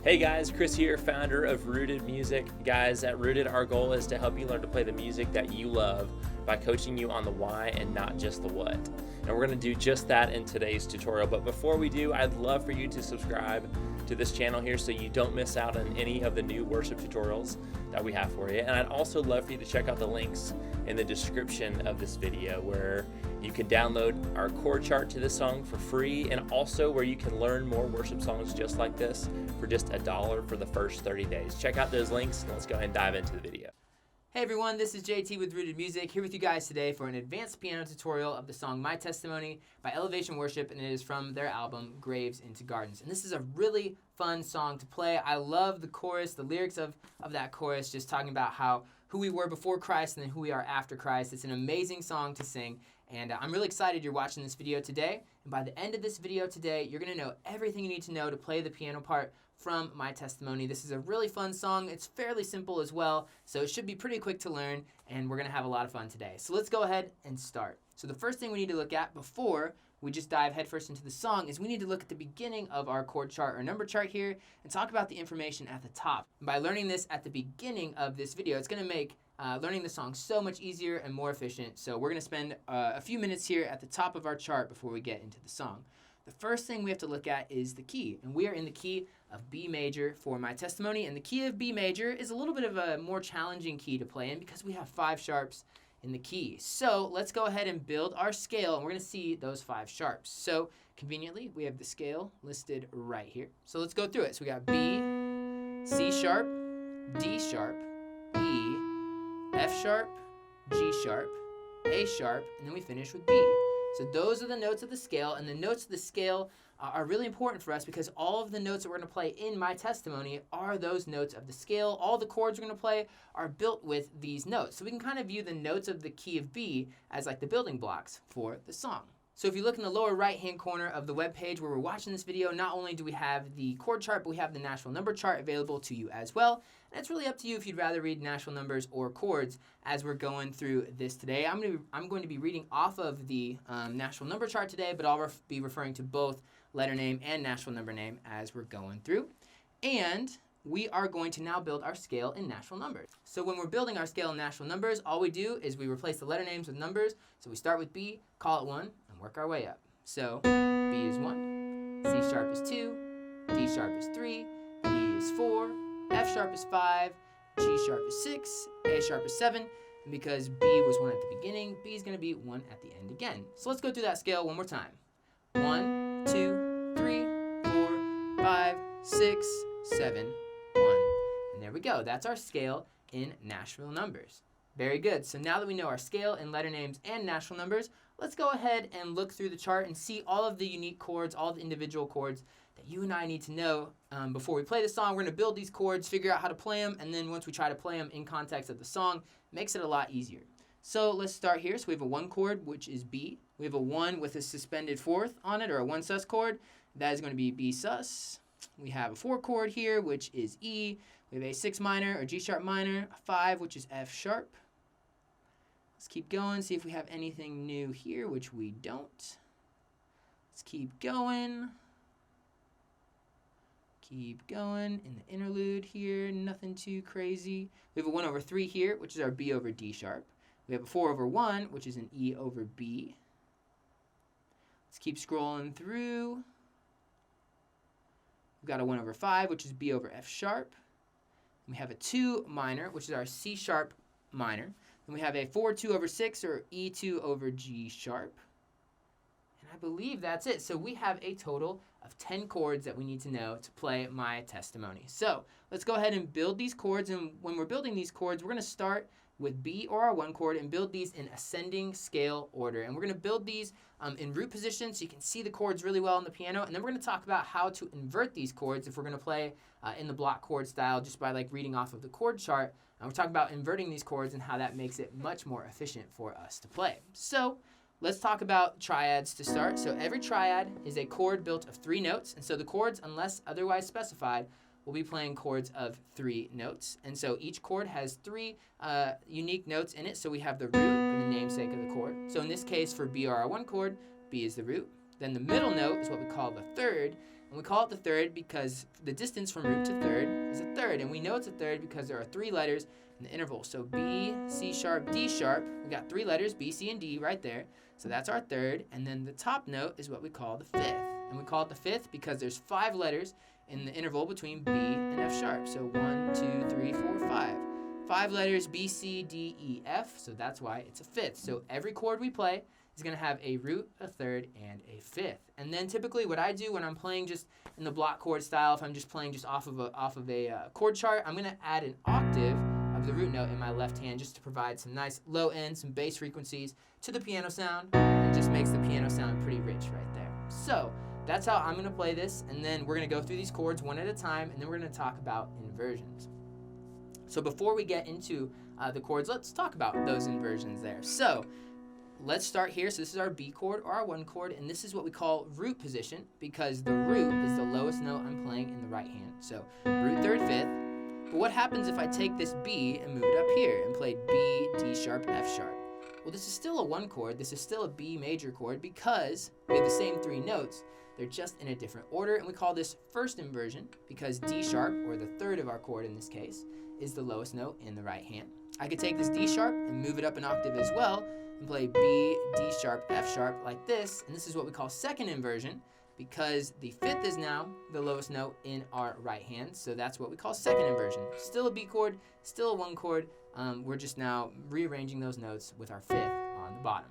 Hey guys, Chris here, founder of Rooted Music. Guys, at Rooted, our goal is to help you learn to play the music that you love by coaching you on the why and not just the what. And we're going to do just that in today's tutorial. But before we do, I'd love for you to subscribe to this channel here so you don't miss out on any of the new worship tutorials that we have for you. And I'd also love for you to check out the links in the description of this video where you can download our chord chart to this song for free, and also where you can learn more worship songs just like this for just $1 for the first 30 days. Check out those links and let's go ahead and dive into the video. Hey everyone, this is JT with Rooted Music, here with you guys today for an advanced piano tutorial of the song My Testimony by Elevation Worship, and it is from their album Graves into Gardens. And this is a really fun song to play. I love the chorus, the lyrics of that chorus, just talking about who we were before Christ and then who we are after Christ. It's an amazing song to sing, and I'm really excited you're watching this video today. And by the end of this video today, you're going to know everything you need to know to play the piano part from My Testimony. This is a really fun song. It's fairly simple as well, so it should be pretty quick to learn, and we're going to have a lot of fun today. So let's go ahead and start. So the first thing we need to look at before we just dive headfirst into the song is we need to look at the beginning of our chord chart or number chart here and talk about the information at the top. And by learning this at the beginning of this video, it's going to make learning the song so much easier and more efficient. So we're going to spend a few minutes here at the top of our chart before we get into the song. The first thing we have to look at is the key, and we are in the key of B major for My Testimony, and the key of B major is a little bit of a more challenging key to play in because we have 5 sharps in the key. So let's go ahead and build our scale, and we're going to see those 5 sharps. So conveniently, we have the scale listed right here. So let's go through it. So we got B, C sharp, D sharp, E, F sharp, G sharp, A sharp, and then we finish with B. So those are the notes of the scale, and the notes of the scale are really important for us because all of the notes that we're going to play in My Testimony are those notes of the scale. All the chords we're going to play are built with these notes. So we can kind of view the notes of the key of B as like the building blocks for the song. So if you look in the lower right-hand corner of the web page where we're watching this video, not only do we have the chord chart, but we have the Nashville number chart available to you as well. And it's really up to you if you'd rather read Nashville numbers or chords as we're going through this today. I'm going to be reading off of the Nashville number chart today, but I'll be referring to both letter name and Nashville number name as we're going through. And we are going to now build our scale in Nashville numbers. So when we're building our scale in Nashville numbers, all we do is we replace the letter names with numbers. So we start with B, call it 1, and work our way up. So B is 1, C sharp is 2, D sharp is 3, E is 4, F sharp is 5, G sharp is 6, A sharp is 7, and because B was 1 at the beginning, B is going to be 1 at the end again. So let's go through that scale one more time. 1, 2, 3, 4, 5, 6, 7, 1. And there we go. That's our scale in Nashville numbers. Very good. So now that we know our scale in letter names and Nashville numbers, let's go ahead and look through the chart and see all of the unique chords, all the individual chords that you and I need to know before we play the song. We're going to build these chords, figure out how to play them, and then once we try to play them in context of the song, it makes it a lot easier. So let's start here. So we have a 1 chord, which is B. We have a 1 with a suspended 4th on it, or a 1 sus chord. That is going to be B sus. We have a 4 chord here, which is E. We have a 6 minor, or G sharp minor, a 5, which is F sharp. Let's keep going, see if we have anything new here, which we don't. Let's keep going. Keep going in the interlude here, nothing too crazy. We have a 1 over 3 here, which is our B over D sharp. We have a 4 over 1, which is an E over B. Let's keep scrolling through. We've got a 1 over 5, which is B over F sharp. We have a 2 minor, which is our C sharp minor. Then we have a 4-2 over 6, or E2 over G sharp. And I believe that's it. So we have a total of 10 chords that we need to know to play My Testimony. So let's go ahead and build these chords. And when we're building these chords, we're going to start with B or our 1 chord and build these in ascending scale order. And we're going to build these in root position so you can see the chords really well on the piano. And then we're going to talk about how to invert these chords if we're going to play in the block chord style just by like reading off of the chord chart. And we're talking about inverting these chords and how that makes it much more efficient for us to play. So let's talk about triads to start. So every triad is a chord built of 3 notes. And so the chords, unless otherwise specified, we'll be playing chords of 3 notes. And so each chord has 3 unique notes in it. So we have the root, or the namesake of the chord. So in this case, for B or our 1 chord, B is the root. Then the middle note is what we call the third. And we call it the third because the distance from root to third is a third. And we know it's a third because there are 3 letters in the interval. So B, C sharp, D sharp. We got 3 letters, B, C, and D right there. So that's our third. And then the top note is what we call the 5th. And we call it the 5th because there's 5 letters in the interval between B and F sharp. So 1, 2, 3, 4, 5. 5 letters, B, C, D, E, F. So that's why it's a 5th. So every chord we play is going to have a root, a third, and a 5th. And then typically what I do when I'm playing just in the block chord style, if I'm just playing just off of a chord chart, I'm going to add an octave of the root note in my left hand just to provide some nice low end, some bass frequencies to the piano sound. And it just makes the piano sound pretty rich right there. So that's how I'm going to play this. And then we're going to go through these chords one at a time, and then we're going to talk about inversions. So before we get into the chords, let's talk about those inversions there. So let's start here. So this is our B chord or our 1 chord, and this is what we call root position because the root is the lowest note I'm playing in the right hand. So root, third, 5th. But what happens if I take this B and move it up here and play B, D sharp, F sharp? Well, this is still a 1 chord. This is still a B major chord because we have the same 3 notes. They're just in a different order, and we call this first inversion because D sharp, or the third of our chord in this case, is the lowest note in the right hand. I could take this D sharp and move it up an octave as well and play B, D sharp, F sharp like this, and this is what we call second inversion because the 5th is now the lowest note in our right hand, so that's what we call second inversion. Still a B chord, still a 1 chord, we're just now rearranging those notes with our 5th on the bottom.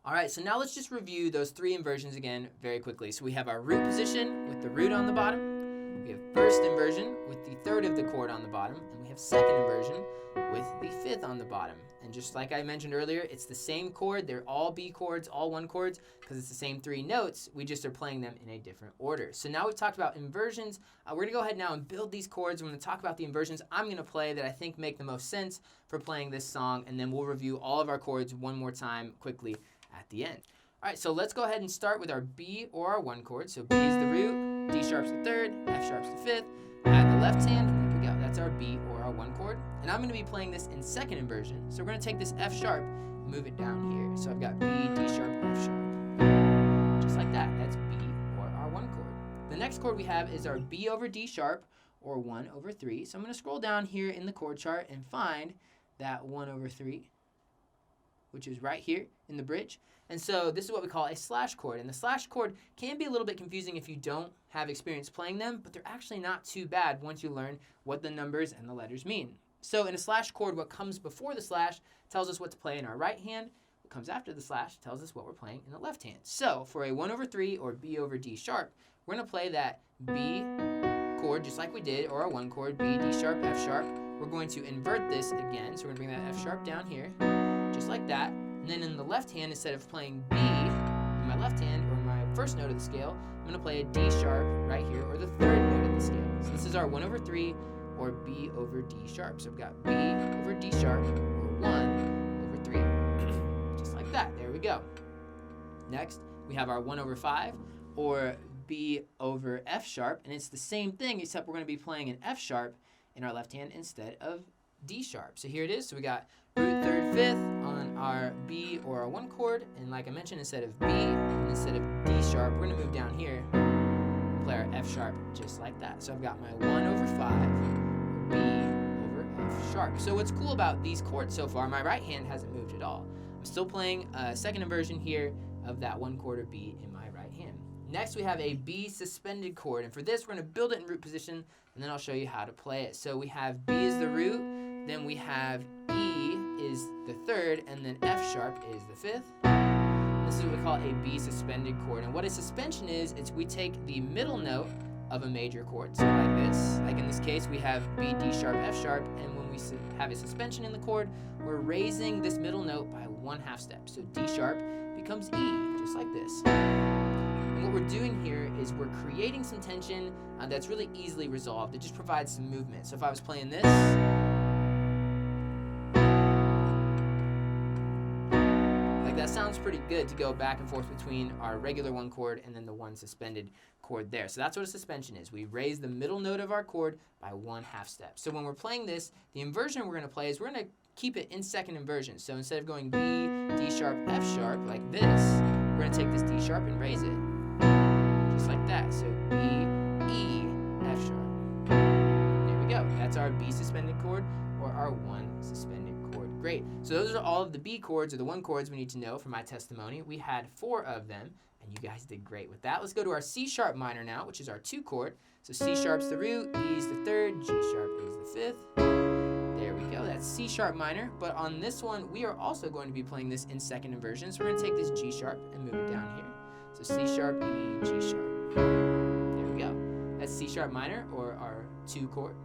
Alright, so now let's just review those 3 inversions again very quickly. So we have our root position with the root on the bottom, we have first inversion with the third of the chord on the bottom, and we have second inversion with the 5th on the bottom. And just like I mentioned earlier, it's the same chord. They're all B chords, all 1 chords, because it's the same 3 notes. We just are playing them in a different order. So now we've talked about inversions. We're going to go ahead now and build these chords. We're going to talk about the inversions I'm going to play that I think make the most sense for playing this song, and then we'll review all of our chords one more time quickly at the end. All right, so let's go ahead and start with our B or our 1 chord. So B is the root, D sharp's the third, F sharp's the 5th. Add the left hand, and there we go. That's our B or our 1 chord. And I'm going to be playing this in second inversion. So we're going to take this F sharp and move it down here. So I've got B, D sharp, F sharp. Just like that. That's B or our 1 chord. The next chord we have is our B over D sharp or 1 over 3. So I'm going to scroll down here in the chord chart and find that 1 over 3, which is right here in the bridge. And so this is what we call a slash chord. And the slash chord can be a little bit confusing if you don't have experience playing them, but they're actually not too bad once you learn what the numbers and the letters mean. So in a slash chord, what comes before the slash tells us what to play in our right hand. What comes after the slash tells us what we're playing in the left hand. So for a 1 over 3 or B over D sharp, we're going to play that B chord just like we did, or our 1 chord, B, D sharp, F sharp. We're going to invert this again. So we're going to bring that F sharp down here, just like that. And then in the left hand, instead of playing B in my left hand, or my first note of the scale, I'm going to play a D sharp right here, or the third note of the scale. So this is our 1 over 3, or B over D sharp. So we've got B over D sharp, or 1 over 3. Just like that. There we go. Next, we have our 1 over 5, or B over F sharp. And it's the same thing, except we're going to be playing an F sharp in our left hand instead of D sharp. So here it is. So we got root, third, 5th on our B or our 1 chord, and like I mentioned, instead of B and instead of D sharp, we're going to move down here and play our F sharp just like that. So I've got my 1 over 5, B over F sharp. So what's cool about these chords so far, my right hand hasn't moved at all. I'm still playing a second inversion here of that 1 chord of B in my right hand. Next we have a B suspended chord, and for this we're going to build it in root position, and then I'll show you how to play it. So we have B is the root, then we have E is the third, and then F sharp is the 5th. This is what we call a B suspended chord. And what a suspension is, it's we take the middle note of a major chord. So like this. Like in this case, we have B, D sharp, F sharp, and when we have a suspension in the chord, we're raising this middle note by 1/2 step. So D sharp becomes E, just like this. And what we're doing here is we're creating some tension that's really easily resolved. It just provides some movement. So if I was playing this, that sounds pretty good to go back and forth between our regular 1 chord and then the 1 suspended chord there. So that's what a suspension is. We raise the middle note of our chord by 1/2 step. So when we're playing this, the inversion we're going to play is we're going to keep it in second inversion. So instead of going B, D sharp, F sharp like this, we're going to take this D sharp and raise it. just like that. So B, E, F sharp. There we go. That's our B suspended chord, or our 1 suspended chord. Great. So those are all of the B chords, or the 1 chords we need to know for my testimony. We had 4 of them, and you guys did great with that. Let's go to our C sharp minor now, which is our 2 chord. So C sharp's the root, E's the 3rd, G sharp is the 5th. There we go. That's C sharp minor. But on this one, we are also going to be playing this in second inversion. So we're going to take this G sharp and move it down here. So C sharp, E, G sharp. There we go. That's C sharp minor, or our 2 chord.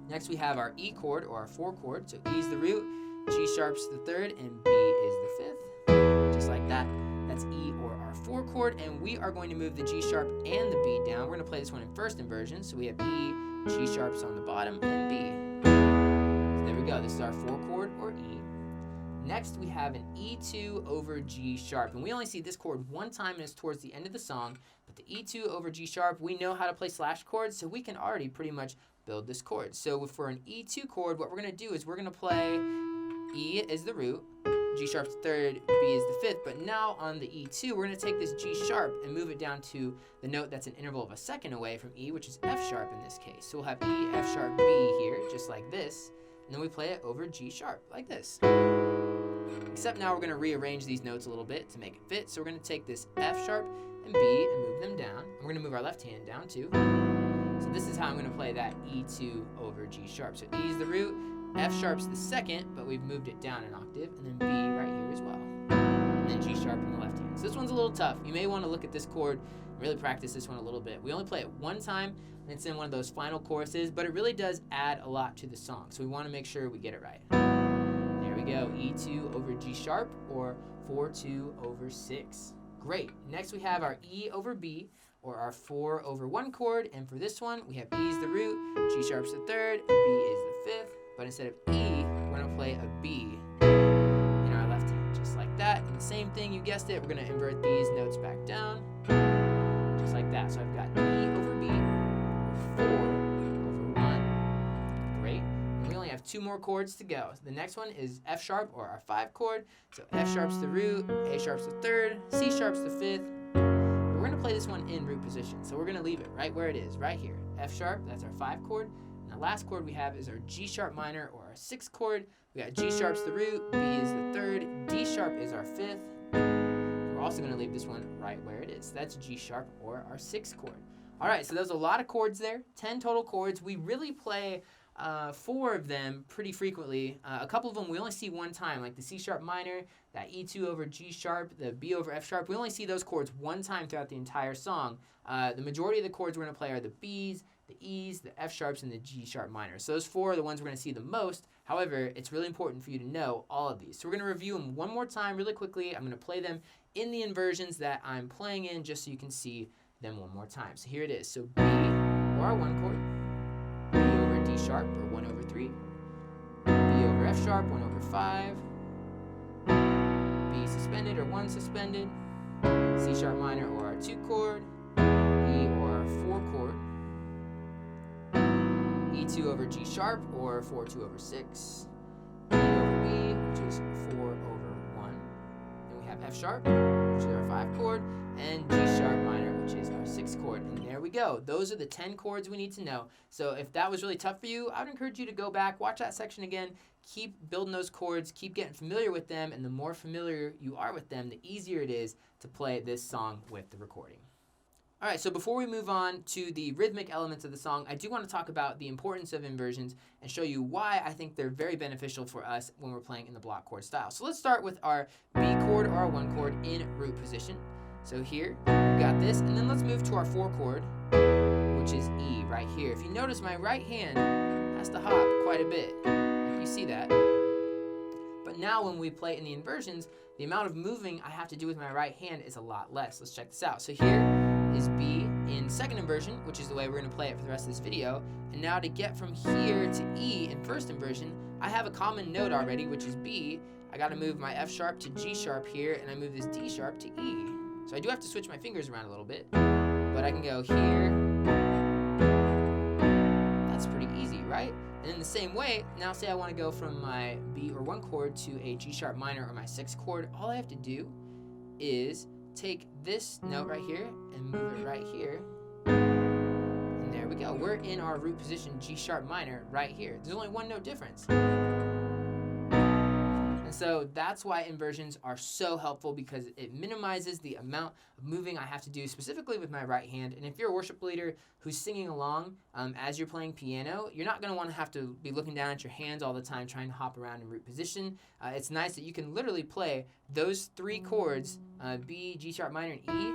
Next we have our E chord, or our 4 chord. So E is the root, G sharp's the 3rd, and B is the 5th. Just like that. That's E, or our 4 chord, and we are going to move the G sharp and the B down. We're going to play this one in first inversion. So we have E, G sharp's on the bottom, and B. So there we go. This is our 4 chord, or E. Next, we have an E2 over G sharp, and we only see this chord one time, and it's towards the end of the song. But the E2 over G sharp, we know how to play slash chords, so we can already pretty much build this chord. So for an E2 chord, what we're going to do is we're going to play E is the root, G sharp's the 3rd, B is the 5th. But now on the E2, we're going to take this G sharp and move it down to the note that's an interval of a second away from E, which is F sharp in this case. So we'll have E, F sharp, B here, just like this. And then we play it over G sharp, like this. Except now we're going to rearrange these notes a little bit to make it fit. So we're going to take this F sharp and B and move them down. And we're going to move our left hand down too. So this is how I'm going to play that E2 over G sharp. So E is the root, F sharp's the 2nd, but we've moved it down an octave, and then B right here as well. And then G sharp in the left hand. So this one's a little tough. You may want to look at this chord and really practice this one a little bit. We only play it one time, and it's in one of those final choruses, but it really does add a lot to the song. So we want to make sure we get it right. There we go, E2 over G sharp, or 4-2 over 6. Great. Next we have our E over B, or our 4 over 1 chord, and for this one, we have E is the root, G sharp's the 3rd, and B is the 5th, but instead of E, we're going to play a B in our left hand, just like that. And the same thing, you guessed it, we're going to invert these notes back down, just like that. So I've got E over B, 4 over 1. Great. And we only have 2 more chords to go. So the next one is F sharp, or our 5 chord. So F sharp's the root, A sharp's the 3rd, C sharp's the 5th. We're going to play this one in root position. So we're going to leave it right where it is, right here. F sharp, that's our 5 chord. And the last chord we have is our G sharp minor, or our 6 chord. We got G sharp's the root, B is the 3rd, D sharp is our 5th. We're also going to leave this one right where it is. That's G sharp, or our 6 chord. All right, so there's a lot of chords there, 10 total chords. We really play 4 of them pretty frequently. A couple of them we only see one time, like the C sharp minor, that E2 over G sharp, the B over F sharp. We only see those chords one time throughout the entire song. The majority of the chords we're going to play are the B's, the E's, the F sharps, and the G sharp minor. So those 4 are the ones we're going to see the most. However, it's really important for you to know all of these. So we're going to review them one more time really quickly. I'm going to play them in the inversions that I'm playing in, just so you can see them one more time. So here it is. So B, or our 1 chord, B over D sharp, or 1 over 3, B over F sharp, 1 over 5, B suspended, or 1 suspended, C sharp minor, or our 2 chord, E, or our 4 chord, E2 over G sharp, or 4-2 over 6, E over B, which is 4 over 1. Then we have F sharp, which is our 5 chord, and G sharp minor, which is our 6 chord. And there we go. Those are the 10 chords we need to know. So if that was really tough for you, I would encourage you to go back, watch that section again, keep building those chords, keep getting familiar with them, and the more familiar you are with them, the easier it is to play this song with the recording. All right, so before we move on to the rhythmic elements of the song, I do want to talk about the importance of inversions and show you why I think they're very beneficial for us when we're playing in the block chord style. So let's start with our B chord, or our 1 chord, in root position. So here, we've got this, and then let's move to our 4 chord, which is E right here. If you notice, my right hand has to hop quite a bit. You see that. But now when we play in the inversions, the amount of moving I have to do with my right hand is a lot less. Let's check this out. So here is B in second inversion, which is the way we're going to play it for the rest of this video. And now to get from here to E in first inversion, I have a common note already, which is B. I got to move my F sharp to G sharp here, and I move this D sharp to E. So I do have to switch my fingers around a little bit, but I can go here. That's pretty easy, right? And in the same way, now say I want to go from my B or 1 chord to a G sharp minor, or my 6 chord, all I have to do is take this note right here and move it right here. And there we go. We're in our root position, G sharp minor, right here. There's only one note difference. And so that's why inversions are so helpful, because it minimizes the amount of moving I have to do specifically with my right hand. And if you're a worship leader who's singing along as you're playing piano, you're not going to want to have to be looking down at your hands all the time trying to hop around in root position. It's nice that you can literally play those three chords, B, G sharp minor, and E,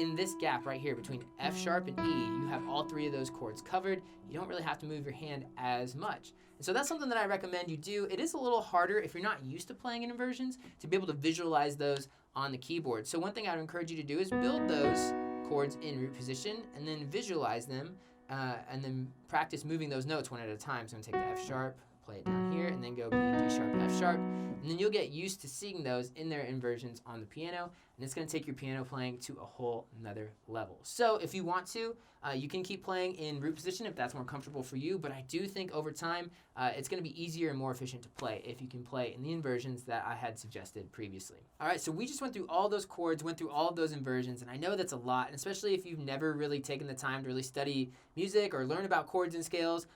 in this gap right here between F sharp and E. You have all three of those chords covered. You don't really have to move your hand as much. And so that's something that I recommend you do. It is a little harder if you're not used to playing in inversions to be able to visualize those on the keyboard. So one thing I would encourage you to do is build those chords in root position and then visualize them and then practice moving those notes one at a time. So I'm going to take the F sharp, play it down here, and then go B, D sharp, F sharp. And then you'll get used to seeing those in their inversions on the piano, and it's going to take your piano playing to a whole nother level. So if you want to, you can keep playing in root position if that's more comfortable for you, but I do think over time it's going to be easier and more efficient to play if you can play in the inversions that I had suggested previously. All right, so we just went through all those chords, went through all of those inversions, and I know that's a lot, and especially if you've never really taken the time to really study music or learn about chords and scales,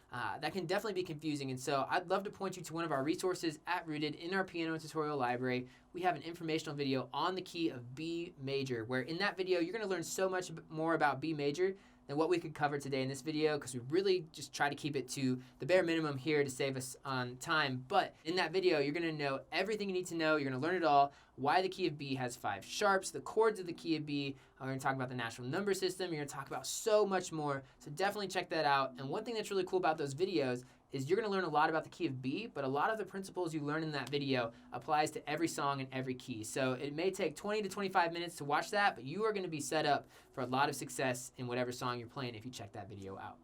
that can definitely be confusing. And so I'd love to point you to one of our resources at Rooted in our piano tutorial library. We have an informational video on the key of B major, where in that video you're going to learn so much more about B major than what we could cover today in this video, because we really just try to keep it to the bare minimum here to save us on time. But in that video, you're going to know everything you need to know. You're going to learn it all, why the key of B has 5 sharps, the chords of the key of B. We're going to talk about the natural number system. You're going to talk about so much more. So definitely check that out. And one thing that's really cool about those videos is you're going to learn a lot about the key of B, but a lot of the principles you learn in that video applies to every song and every key. So it may take 20 to 25 minutes to watch that, but you are going to be set up for a lot of success in whatever song you're playing if you check that video out.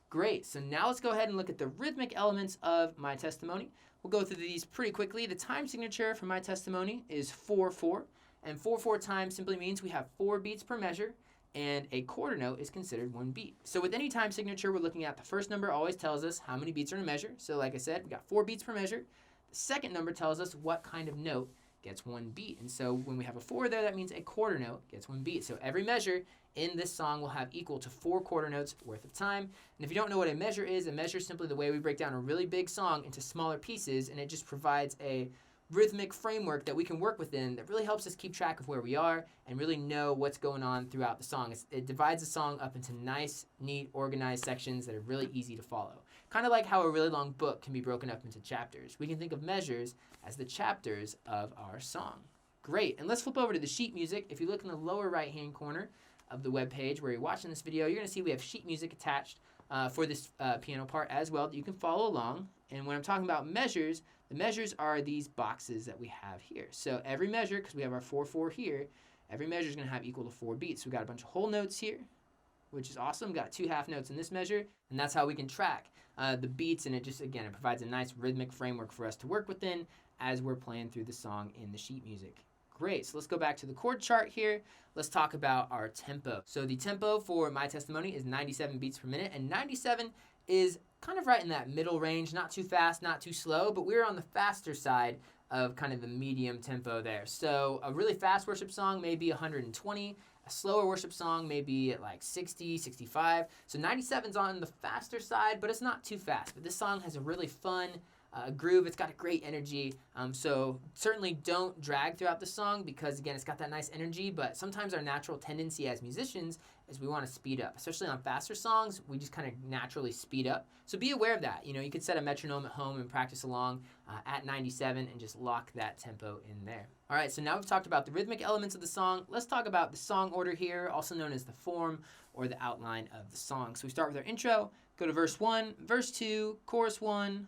Great, so now let's go ahead and look at the rhythmic elements of My Testimony. We'll go through these pretty quickly. The time signature for My Testimony is 4/4, and 4/4 time simply means we have 4 beats per measure, and a quarter note is considered 1 beat. So with any time signature we're looking at, the first number always tells us how many beats are in a measure. So like I said, we got 4 beats per measure. The second number tells us what kind of note gets 1 beat. And so when we have a 4 there, that means a quarter note gets 1 beat. So every measure in this song will have equal to 4 quarter notes worth of time. And if you don't know what a measure is simply the way we break down a really big song into smaller pieces, and it just provides a rhythmic framework that we can work within that really helps us keep track of where we are and really know what's going on throughout the song. It divides the song up into nice, neat, organized sections that are really easy to follow. Kind of like how a really long book can be broken up into chapters. We can think of measures as the chapters of our song. Great, and let's flip over to the sheet music. If you look in the lower right-hand corner of the web page where you're watching this video, you're going to see we have sheet music attached for this piano part as well that you can follow along. And when I'm talking about measures, the measures are these boxes that we have here. So every measure, because we have our 4/4 here, every measure is going to have equal to 4 beats. So we've got a bunch of whole notes here, which is awesome. Got 2 half notes in this measure, and that's how we can track the beats. And it just, again, it provides a nice rhythmic framework for us to work within as we're playing through the song in the sheet music. Great, so let's go back to the chord chart here. Let's talk about our tempo. So the tempo for My Testimony is 97 beats per minute, and 97 is kind of right in that middle range, not too fast, not too slow, but we're on the faster side of kind of the medium tempo there. So a really fast worship song may be 120, a slower worship song may be at like 60, 65. So 97's on the faster side, but it's not too fast. But this song has a really fun groove. It's got a great energy. So certainly don't drag throughout the song because, again, it's got that nice energy, but sometimes our natural tendency as musicians is we want to speed up. Especially on faster songs, we just kind of naturally speed up. So be aware of that. You know, you could set a metronome at home and practice along at 97 and just lock that tempo in there. All right, so now we've talked about the rhythmic elements of the song. Let's talk about the song order here, also known as the form or the outline of the song. So we start with our intro, go to verse 1, verse 2, chorus 1,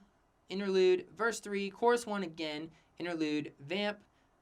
interlude, verse 3, chorus 1 again, interlude, vamp,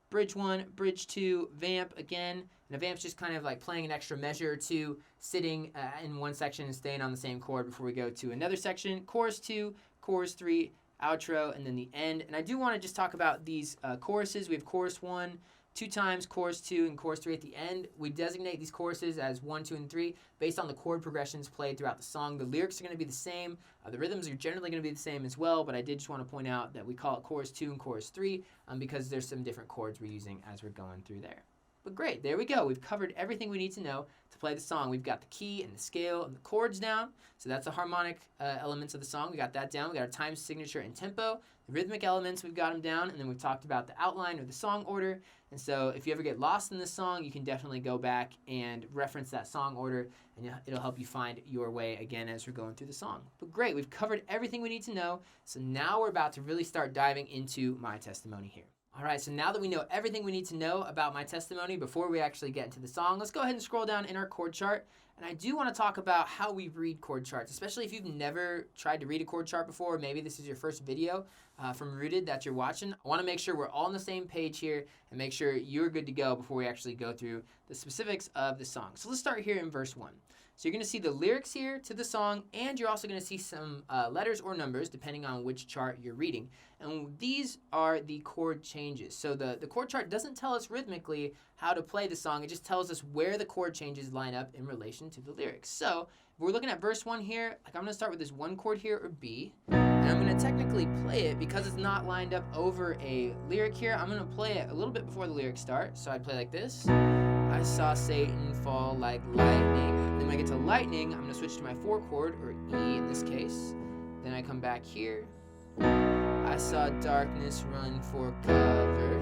bridge 1, bridge 2, vamp again. And a vamp's just kind of like playing an extra measure or two, sitting in one section and staying on the same chord before we go to another section. Chorus 2, chorus 3, outro, and then the end. And I do want to just talk about these choruses. We have chorus 1 2 times, chorus 2, and chorus 3 at the end. We designate these choruses as 1, 2, and 3 based on the chord progressions played throughout the song. The lyrics are going to be the same. The rhythms are generally going to be the same as well, but I did just want to point out that we call it chorus 2 and chorus 3 because there's some different chords we're using as we're going through there. But great, there we go. We've covered everything we need to know to play the song. We've got the key and the scale and the chords down. So that's the harmonic elements of the song. We got that down. We got our time signature and tempo. The rhythmic elements, we've got them down. And then we've talked about the outline or the song order. And so if you ever get lost in this song, you can definitely go back and reference that song order, and it'll help you find your way again as we're going through the song. But great, we've covered everything we need to know. So now we're about to really start diving into My Testimony here. All right, so now that we know everything we need to know about My Testimony, before we actually get into the song, let's go ahead and scroll down in our chord chart. And I do want to talk about how we read chord charts, especially if you've never tried to read a chord chart before. Maybe this is your first video from Rooted that you're watching. I want to make sure we're all on the same page here and make sure you're good to go before we actually go through the specifics of the song. So let's start here in verse 1. So you're going to see the lyrics here to the song, and you're also going to see some letters or numbers depending on which chart you're reading. And these are the chord changes. So the chord chart doesn't tell us rhythmically how to play the song. It just tells us where the chord changes line up in relation to the lyrics. So if we're looking at verse 1 here, like I'm going to start with this one chord here, or B. And I'm going to technically play it because it's not lined up over a lyric here. I'm going to play it a little bit before the lyrics start. So I'd play like this. I saw Satan fall like lightning. Then when I get to lightning, I'm going to switch to my 4 chord, or E in this case. Then I come back here. I saw darkness run for cover,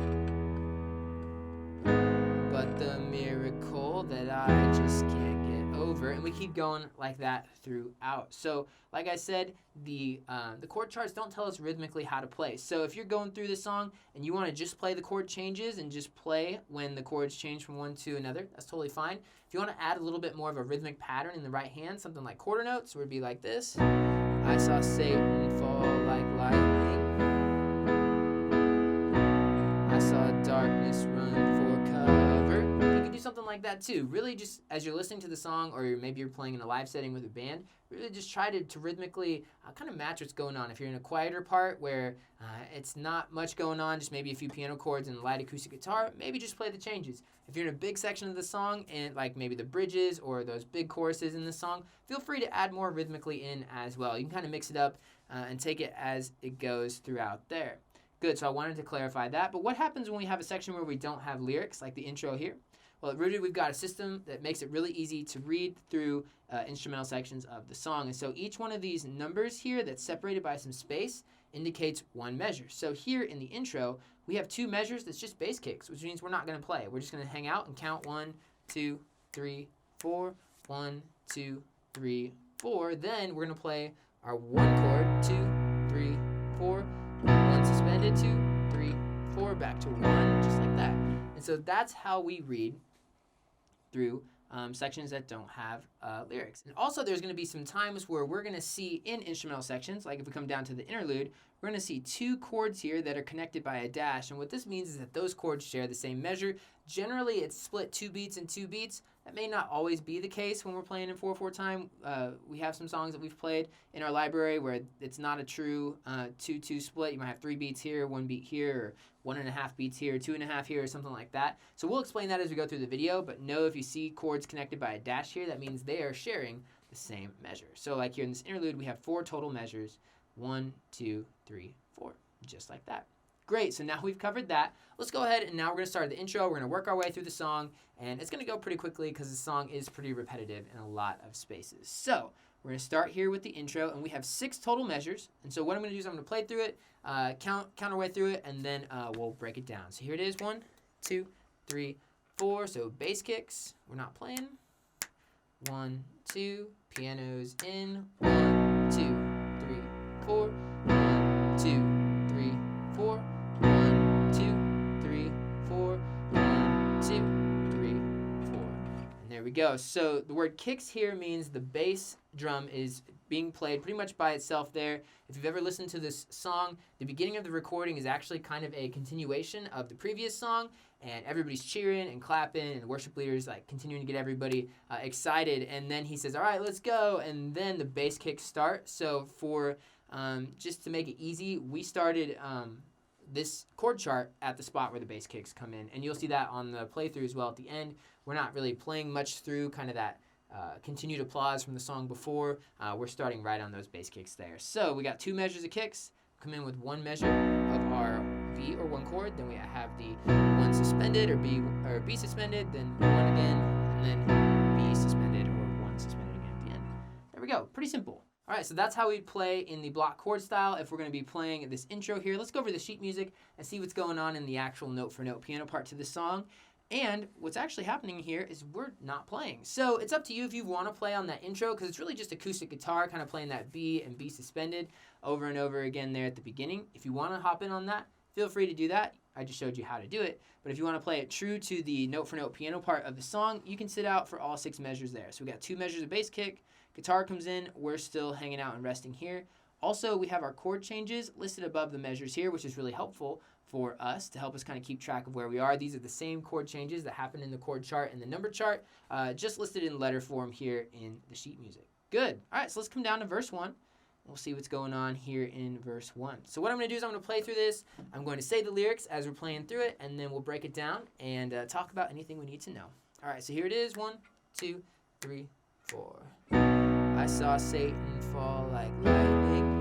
but the miracle that I just can't get over. And we keep going like that throughout. So like I said, the chord charts don't tell us rhythmically how to play. So if you're going through the song and you want to just play the chord changes and just play when the chords change from one to another, that's totally fine. If you want to add a little bit more of a rhythmic pattern in the right hand, something like quarter notes, would be like this. I saw Satan fall like lightning. I saw darkness run for cover. You can do something like that too. Really just as you're listening to the song, or maybe you're playing in a live setting with a band, really just try to rhythmically kind of match what's going on. If you're in a quieter part where it's not much going on, just maybe a few piano chords and a light acoustic guitar, maybe just play the changes. If you're in a big section of the song and like maybe the bridges or those big choruses in the song, feel free to add more rhythmically in as well. You can kind of mix it up and take it as it goes throughout there. Good, so I wanted to clarify that. But what happens when we have a section where we don't have lyrics, like the intro here? Well, at Rooted, we've got a system that makes it really easy to read through instrumental sections of the song. And so each one of these numbers here that's separated by some space indicates one measure. So here in the intro, we have 2 measures that's just bass kicks, which means we're not going to play. We're just going to hang out and count 1, 2, 3, 4, 1, 2, 3, 4. Then we're going to play our 1 chord, 2, 3, 4, 1 suspended, 2, 3, 4, back to 1, just like that. And so that's how we read through sections that don't have lyrics. And also there's going to be some times where we're going to see in instrumental sections, like if we come down to the interlude, we're going to see 2 chords here that are connected by a dash. And what this means is that those chords share the same measure. Generally, it's split 2 beats and 2 beats. That may not always be the case when we're playing in 4/4 time. We have some songs that we've played in our library where it's not a true 2/2 split. You might have 3 beats here, 1 beat here, or 1.5 beats here, 2.5 here, or something like that. So we'll explain that as we go through the video, but know if you see chords connected by a dash here, that means they are sharing the same measure. So like here in this interlude, we have 4 total measures, 1, 2, 3, 4, just like that. Great, so now we've covered that. Let's go ahead and now we're going to start the intro. We're going to work our way through the song, and it's going to go pretty quickly because the song is pretty repetitive in a lot of spaces. So we're going to start here with the intro, and we have 6 total measures. And so what I'm going to do is I'm going to play through it, count our way through it, and then we'll break it down. So here it is, 1, 2, 3, 4. So bass kicks, we're not playing. 1, 2, pianos in. 1, 2, 3, 4. 1, 2, 3, 4. 1, 2, 3, 4. 1, 2, 3, 4. And there we go. So the word kicks here means the bass drum is being played pretty much by itself there. If you've ever listened to this song, the beginning of the recording is actually kind of a continuation of the previous song, and everybody's cheering and clapping, and the worship leader's like continuing to get everybody excited, and then he says, all right, let's go, and then the bass kicks start. So for just to make it easy, we started this chord chart at the spot where the bass kicks come in, and you'll see that on the playthrough as well at the end. We're not really playing much through kind of that continued applause from the song before. We're starting right on those bass kicks there. So we got 2 measures of kicks, come in with 1 measure of our V B or one chord, then we have the one suspended or B suspended, then one again, and then B suspended or one suspended again at the end. There we go. Pretty simple. All right, so that's how we play in the block chord style. If we're going to be playing this intro here, let's go over the sheet music and see what's going on in the actual note-for-note piano part to this song. And what's actually happening here is we're not playing. So it's up to you if you want to play on that intro, because it's really just acoustic guitar kind of playing that B and B suspended over and over again there at the beginning. If you want to hop in on that, feel free to do that. I just showed you how to do it. But if you want to play it true to the note-for-note piano part of the song, you can sit out for all 6 measures there. So we got 2 measures of bass kick. Guitar comes in, we're still hanging out and resting here. Also, we have our chord changes listed above the measures here, which is really helpful for us to help us kind of keep track of where we are. These are the same chord changes that happen in the chord chart and the number chart, just listed in letter form here in the sheet music. Good. All right, so let's come down to verse 1. We'll see what's going on here in verse 1. So what I'm going to do is I'm going to play through this. I'm going to say the lyrics as we're playing through it, and then we'll break it down and talk about anything we need to know. All right, so here it is. 1, 2, 3, 4. I saw Satan fall like lightning.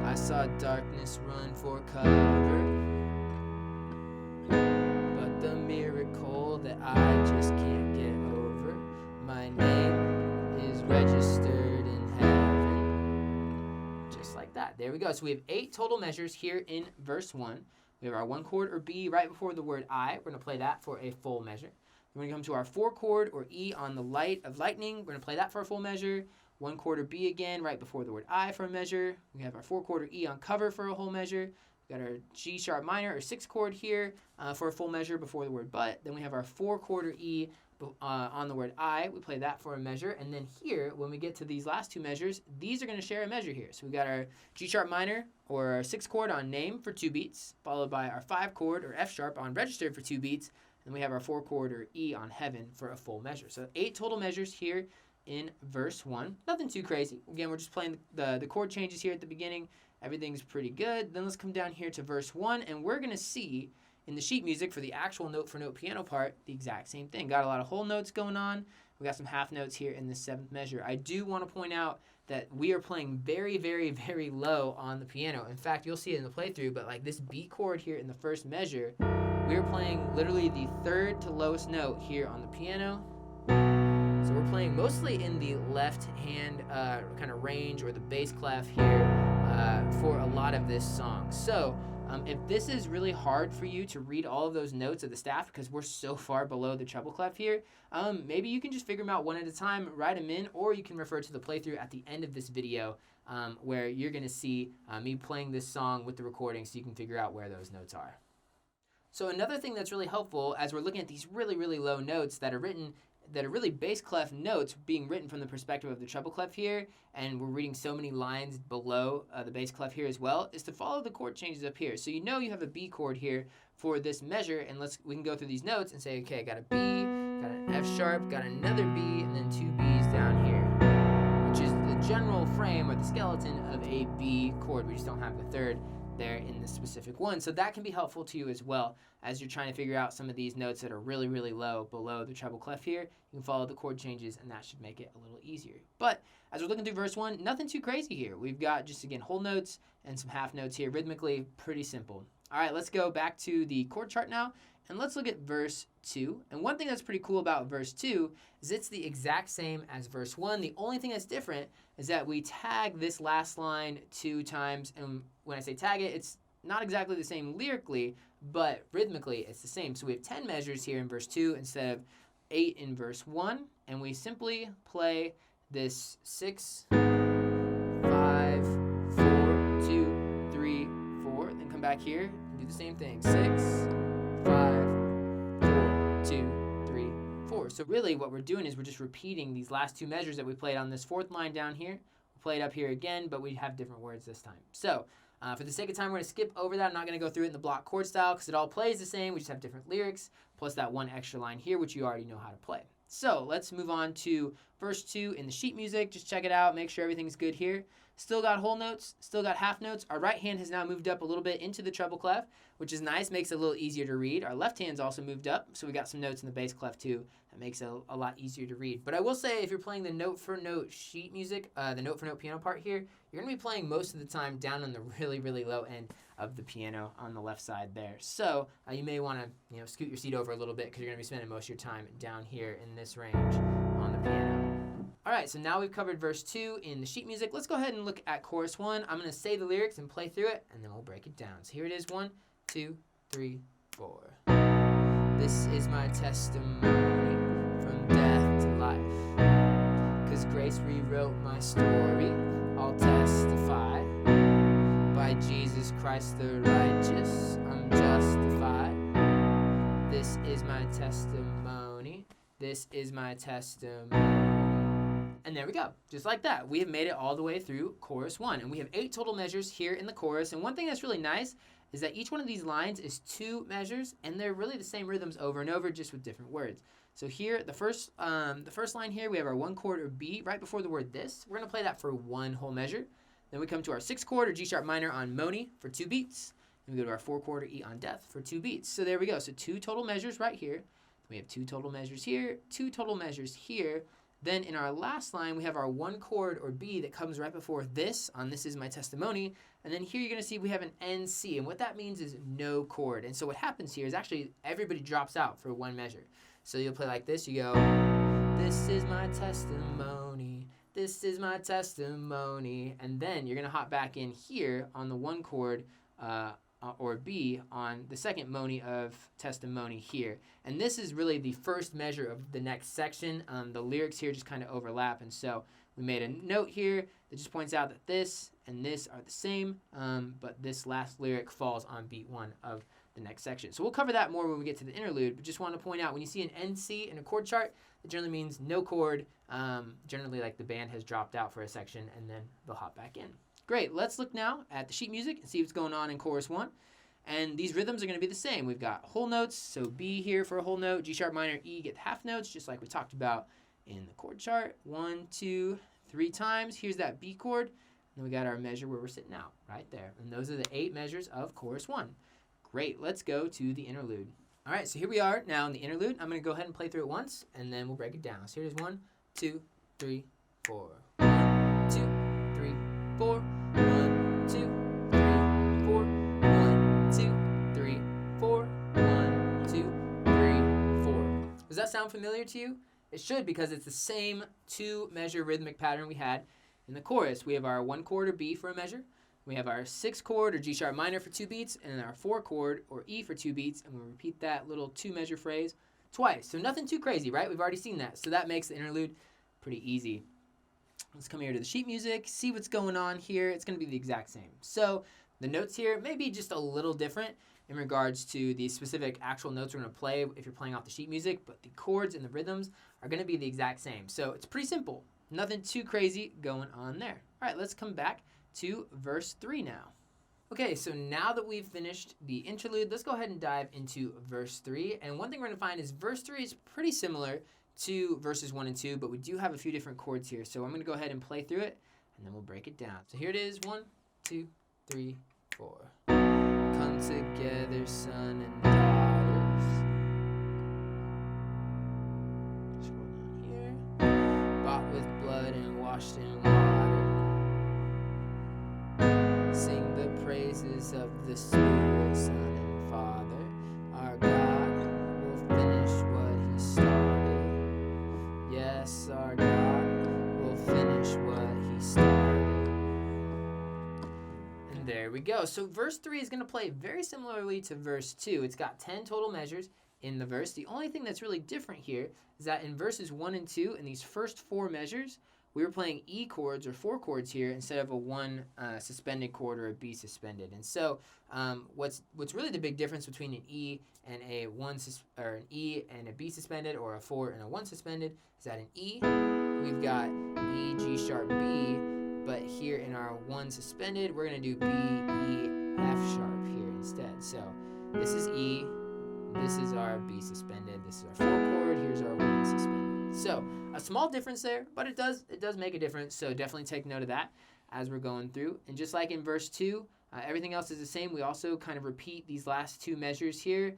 I saw darkness run for cover. But the miracle that I just can't get over, my name is registered in heaven. Just like that. There we go. So we have 8 total measures here in verse 1. We have our 1 chord or B right before the word I. We're going to play that for a full measure. We're going to come to our 4 chord or E on the light of lightning. We're going to play that for a full measure. 1 chord or B again right before the word I for a measure. We have our 4 chord or E on cover for a whole measure. We got our G sharp minor or 6 chord here for a full measure before the word but. Then we have our 4 chord or E on the word I. We play that for a measure. And then here, when we get to these last 2 measures, these are going to share a measure here. So we got our G sharp minor or our 6 chord on name for 2 beats, followed by our 5 chord or F sharp on registered for 2 beats. And we have our 4 chord or E on heaven for a full measure. So 8 total measures here in verse 1. Nothing too crazy. Again, we're just playing the chord changes here at the beginning. Everything's pretty good. Then let's come down here to verse 1, and we're going to see in the sheet music for the actual note-for-note piano part the exact same thing. Got a lot of whole notes going on. We got some half notes here in the 7th measure. I do want to point out that we are playing very, very, very low on the piano. In fact, you'll see it in the playthrough, but like this B chord here in the 1st measure, we're playing literally the 3rd to lowest note here on the piano. So we're playing mostly in the left hand kind of range or the bass clef here for a lot of this song. So if this is really hard for you to read all of those notes of the staff because we're so far below the treble clef here, maybe you can just figure them out one at a time, write them in, or you can refer to the playthrough at the end of this video where you're going to see me playing this song with the recording so you can figure out where those notes are. So another thing that's really helpful as we're looking at these really, really low notes that are really bass clef notes being written from the perspective of the treble clef here, and we're reading so many lines below the bass clef here as well, is to follow the chord changes up here. So you know you have a B chord here for this measure, and we can go through these notes and say, okay, I got a B, got an F sharp, got another B, and then 2 Bs down here, which is the general frame or the skeleton of a B chord. We just don't have the 3rd there in this specific one. So that can be helpful to you as well as you're trying to figure out some of these notes that are really, really low below the treble clef here. You can follow the chord changes and that should make it a little easier. But as we're looking through verse 1, nothing too crazy here. We've got just, again, whole notes and some half notes here. Rhythmically, pretty simple. All right, let's go back to the chord chart now and let's look at verse 2. And one thing that's pretty cool about verse 2 is it's the exact same as verse 1. The only thing that's different is that we tag this last line 2 times. And when I say tag it, it's not exactly the same lyrically, but rhythmically it's the same. So we have 10 measures here in verse 2 instead of 8 in verse 1. And we simply play this 6, 5, 4, 2, 3, 4. Then come back here and do the same thing. 6, 5, 4, 2, 3, 4. So really what we're doing is we're just repeating these last 2 measures that we played on this 4th line down here. We'll play it up here again, but we have different words this time. So for the sake of time, we're going to skip over that. I'm not going to go through it in the block chord style because it all plays the same. We just have different lyrics, plus that one extra line here, which you already know how to play. So let's move on to verse 2 in the sheet music. Just check it out. Make sure everything's good here. Still got whole notes. Still got half notes. Our right hand has now moved up a little bit into the treble clef, which is nice. Makes it a little easier to read. Our left hand's also moved up, so we got some notes in the bass clef too. That makes it a lot easier to read. But I will say, if you're playing the note-for-note sheet music, the note-for-note piano part here, you're going to be playing most of the time down on the really, really low end of the piano on the left side there. So you may want to scoot your seat over a little bit because you're going to be spending most of your time down here in this range on the piano. All right, so now we've covered verse 2 in the sheet music. Let's go ahead and look at chorus 1. I'm going to say the lyrics and play through it, and then we'll break it down. So here it is, 1, 2, 3, 4. This is my testimony from death to life. 'Cause grace rewrote my story, I'll testify. By Jesus Christ the righteous, I'm justified. This is my testimony. This is my testimony. And there we go. Just like that. We have made it all the way through chorus 1. And we have 8 total measures here in the chorus. And one thing that's really nice is that each one of these lines is 2 measures, and they're really the same rhythms over and over, just with different words. So here, the first line here, we have our 1 chord or B right before the word this. We're going to play that for 1 whole measure. Then we come to our 6 chord or G sharp minor on Moni for 2 beats. Then we go to our 4 chord or E on Death for 2 beats. So there we go. So 2 total measures right here. We have 2 total measures here, 2 total measures here. Then in our last line, we have our 1 chord or B that comes right before this on This Is My Testimony. And then here you're going to see we have an NC. And what that means is no chord. And so what happens here is actually everybody drops out for 1 measure. So you'll play like this. You go, this is my testimony. This is my testimony. And then you're going to hop back in here on the 1 chord or B on the second moni of testimony here. And this is really the first measure of the next section. The lyrics here just kind of overlap, and so we made a note here that just points out that this and this are the same, but this last lyric falls on beat 1 of the next section. So we'll cover that more when we get to the interlude, but just want to point out when you see an NC in a chord chart, it generally means no chord, generally like the band has dropped out for a section and then they'll hop back in. Great, let's look now at the sheet music and see what's going on in chorus 1. And these rhythms are going to be the same. We've got whole notes, so B here for a whole note, G sharp minor, E get half notes, just like we talked about in the chord chart. 1, 2, 3 times. Here's that B chord. And then we got our measure where we're sitting out, right there. And those are the 8 measures of chorus 1. Great, let's go to the interlude. All right, so here we are now in the interlude. I'm going to go ahead and play through it once, and then we'll break it down. So here's 1, 2, 3, 4. 1, 2, 3, 4. 1, 2, 3, 4. 1, 2, 3, 4. 1, 2, 3, 4. Does that sound familiar to you? It should, because it's the same 2-measure rhythmic pattern we had in the chorus. We have our 1 chord or B for a measure. We have our 6 chord or G sharp minor for 2 beats, and our 4 chord or E for 2 beats, and we'll repeat that little 2-measure phrase twice. So nothing too crazy, right? We've already seen that. So that makes the interlude pretty easy. Let's come here to the sheet music, see what's going on here. It's going to be the exact same. So the notes here may be just a little different in regards to the specific actual notes we're going to play if you're playing off the sheet music, but the chords and the rhythms are going to be the exact same. So it's pretty simple. Nothing too crazy going on there. All right, let's come back to verse 3 now. Okay, so now that we've finished the interlude, let's go ahead and dive into verse 3. And one thing we're going to find is verse 3 is pretty similar to verses 1 and 2, but we do have a few different chords here. So I'm going to go ahead and play through it, and then we'll break it down. So here it is, 1, 2, 3, 4. Come together, son and daughters. Scroll down here. Bought with blood and washed in water. Sing the praises of the Spirit, Son and Father. Our God will finish what He started. Yes, our God will finish what He started. And there we go. So verse 3 is going to play very similarly to verse 2. It's got 10 total measures in the verse. The only thing that's really different here is that in verses 1 and 2, in these first 4 measures, we were playing E chords or 4 chords here instead of a 1 suspended chord or a B suspended. And so what's really the big difference between an E and a an E and a B suspended, or a 4 and a 1 suspended, is that in E we've got E, G sharp, B, but here in our 1 suspended we're going to do B, E, F sharp here instead. So this is E, this is our B suspended, this is our 4 chord, here's our 1 suspended. So a small difference there, but it does make a difference. So definitely take note of that as we're going through. And just like in verse 2, everything else is the same. We also kind of repeat these last 2 measures here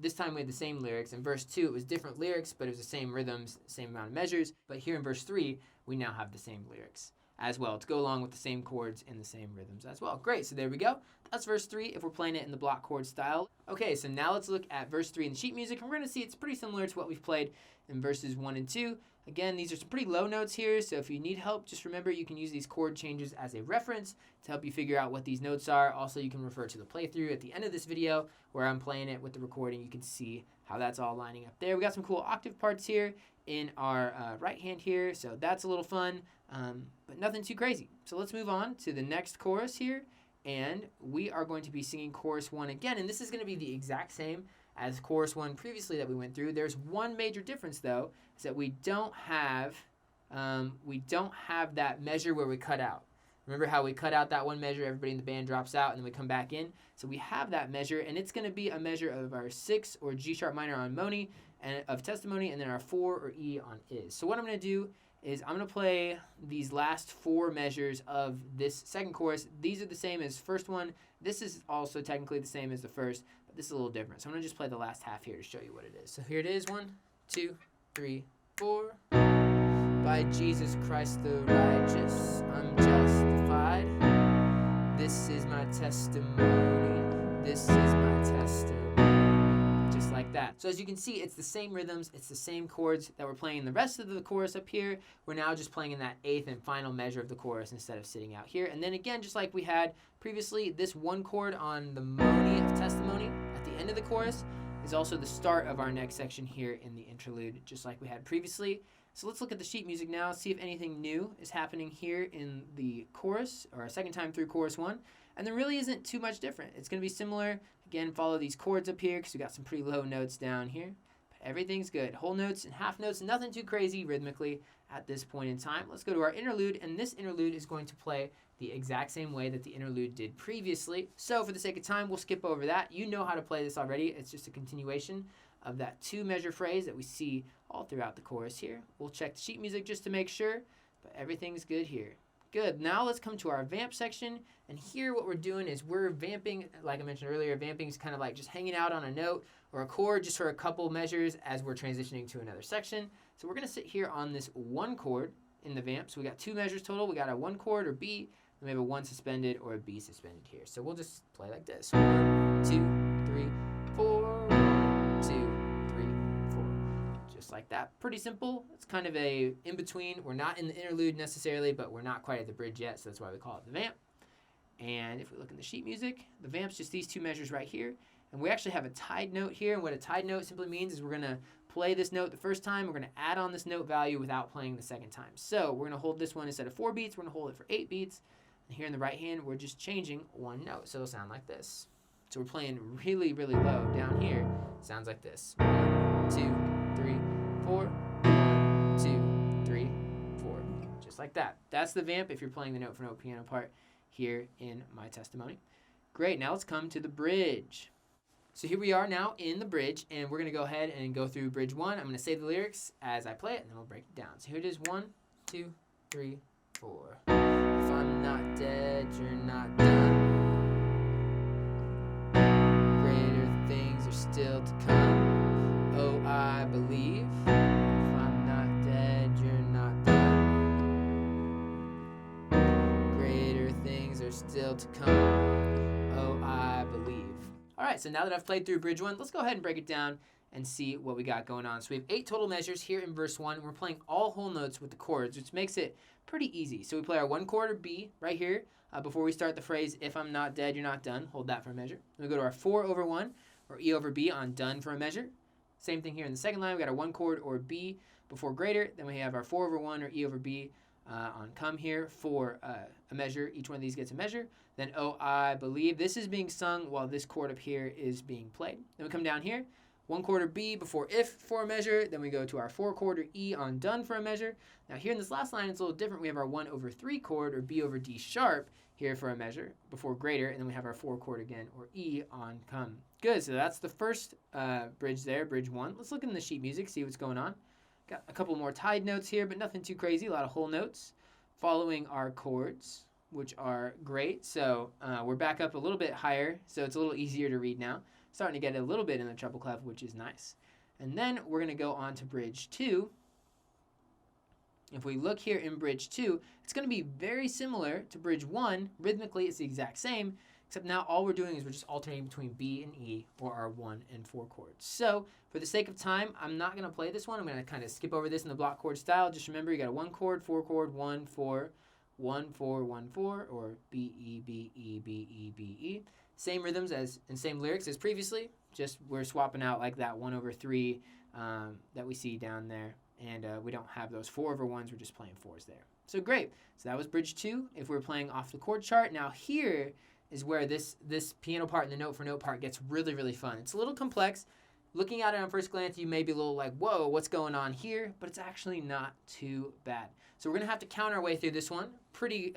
This time we had the same lyrics. In verse 2, it was different lyrics, but it was the same rhythms, same amount of measures. But here in verse 3, we now have the same lyrics as well to go along with the same chords and the same rhythms as well. Great, so there we go. That's verse 3 if we're playing it in the block chord style. Okay, so now let's look at verse 3 in the sheet music. And we're going to see it's pretty similar to what we've played in verses 1 and 2. Again, these are some pretty low notes here, so if you need help, just remember you can use these chord changes as a reference to help you figure out what these notes are. Also, you can refer to the playthrough at the end of this video where I'm playing it with the recording. You can see how that's all lining up there. We got some cool octave parts here in our right hand here, so that's a little fun, but nothing too crazy. So let's move on to the next chorus here, and we are going to be singing chorus 1 again, and this is going to be the exact same as chorus 1 previously that we went through. There's one major difference though, is that we don't have that measure where we cut out. Remember how we cut out that one measure, everybody in the band drops out, and then we come back in? So we have that measure, and it's going to be a measure of our 6 or G sharp minor on Moni, and of Testimony, and then our 4 or E on Is. So what I'm going to do is I'm going to play these last 4 measures of this second chorus. These are the same as first one. This is also technically the same as the first, but this is a little different. So I'm going to just play the last half here to show you what it is. So here it is, 1, 2, 3, 4. By Jesus Christ the righteous, I'm justified. This is my testimony. This is my testimony. Just like that. So as you can see, it's the same rhythms, it's the same chords that we're playing in the rest of the chorus up here. We're now just playing in that 8th and final measure of the chorus instead of sitting out here. And then again, just like we had previously, this one chord on the Moni of Testimony at the end of the chorus is also the start of our next section here in the interlude, just like we had previously. So let's look at the sheet music now, see if anything new is happening here in the chorus, or our second time through chorus 1. And there really isn't too much different. It's going to be similar. Again, follow these chords up here because we got some pretty low notes down here. But everything's good. Whole notes and half notes, nothing too crazy rhythmically at this point in time. Let's go to our interlude, and this interlude is going to play the exact same way that the interlude did previously. So for the sake of time, we'll skip over that. You know how to play this already. It's just a continuation of that 2-measure phrase that we see all throughout the chorus here. We'll check the sheet music just to make sure, but everything's good here. Good. Now let's come to our vamp section, and here what we're doing is we're vamping, like I mentioned earlier. Vamping is kind of like just hanging out on a note or a chord just for a couple measures as we're transitioning to another section. So we're going to sit here on this 1 chord in the vamp. So we got 2 measures total. We got a 1 chord or B, and we have a 1 suspended or a B suspended here. So we'll just play like this. 1, 2, 3, 4. 1, 2, 3, 4. Just like that. Pretty simple. It's kind of a in-between. We're not in the interlude necessarily, but we're not quite at the bridge yet, so that's why we call it the vamp. And if we look in the sheet music, the vamp's just these 2 measures right here. And we actually have a tied note here, and what a tied note simply means is we're going to play this note the first time, we're going to add on this note value without playing the second time. So we're going to hold this one instead of 4 beats, we're going to hold it for 8 beats. And here in the right hand, we're just changing 1 note, so it'll sound like this. So we're playing really, really low down here. Sounds like this. 1, 2, 3, 4. 1, 2, 3, 4. Just like that. That's the vamp if you're playing the note for note piano part here in My Testimony. Great, now let's come to the bridge. So here we are now in the bridge, and we're going to go ahead and go through bridge 1. I'm going to say the lyrics as I play it, and then we'll break it down. So here it is, 1, 2, 3, 4. If I'm not dead, you're not done. Greater things are still to come. Oh, I believe. If I'm not dead, you're not done. Greater things are still to come. Oh, I believe. All right, so now that I've played through bridge 1, let's go ahead and break it down and see what we got going on. So we have 8 total measures here in verse 1. We're playing all whole notes with the chords, which makes it pretty easy. So we play our 1 chord or B right here before we start the phrase, if I'm not dead, you're not done. Hold that for a measure. Then we go to our 4 over 1 or E over B on done for a measure. Same thing here in the second line. We got our 1 chord or B before greater. Then we have our 4 over 1 or E over B on come here for a measure. Each one of these gets a measure. Then oh, I believe. This is being sung while this chord up here is being played. Then we come down here. 1 chord or B before if for a measure. Then we go to our 4 chord or E on done for a measure. Now here in this last line, it's a little different. We have our 1 over 3 chord or B over D sharp here for a measure before greater. And then we have our 4 chord again or E on come. Good. So that's the first bridge there, bridge 1. Let's look in the sheet music, see what's going on. Got a couple more tied notes here, but nothing too crazy. A lot of whole notes following our chords, which are great. So we're back up a little bit higher, so it's a little easier to read now. starting to get a little bit in the treble clef, which is nice. And then we're going to go on to bridge 2. If we look here in bridge 2, it's going to be very similar to bridge 1. Rhythmically, it's the exact same, except now all we're doing is we're just alternating between B and E or our 1 and 4 chords. So for the sake of time, I'm not going to play this one. I'm going to kind of skip over this in the block chord style. Just remember, you got a 1 chord, 4 chord, 1, 4, 1, 4, 1, 4, or B, E, B, E, B, E, B, E. Same rhythms and same lyrics as previously, just we're swapping out like that 1/3 that we see down there. And we don't have those 4/1s, we're just playing 4s there. So great. So that was bridge 2 if we're playing off the chord chart. Now here is where this piano part and the note for note part gets really, really fun. It's a little complex. Looking at it on first glance, you may be a little like, whoa, what's going on here? But it's actually not too bad. So we're going to have to count our way through this one pretty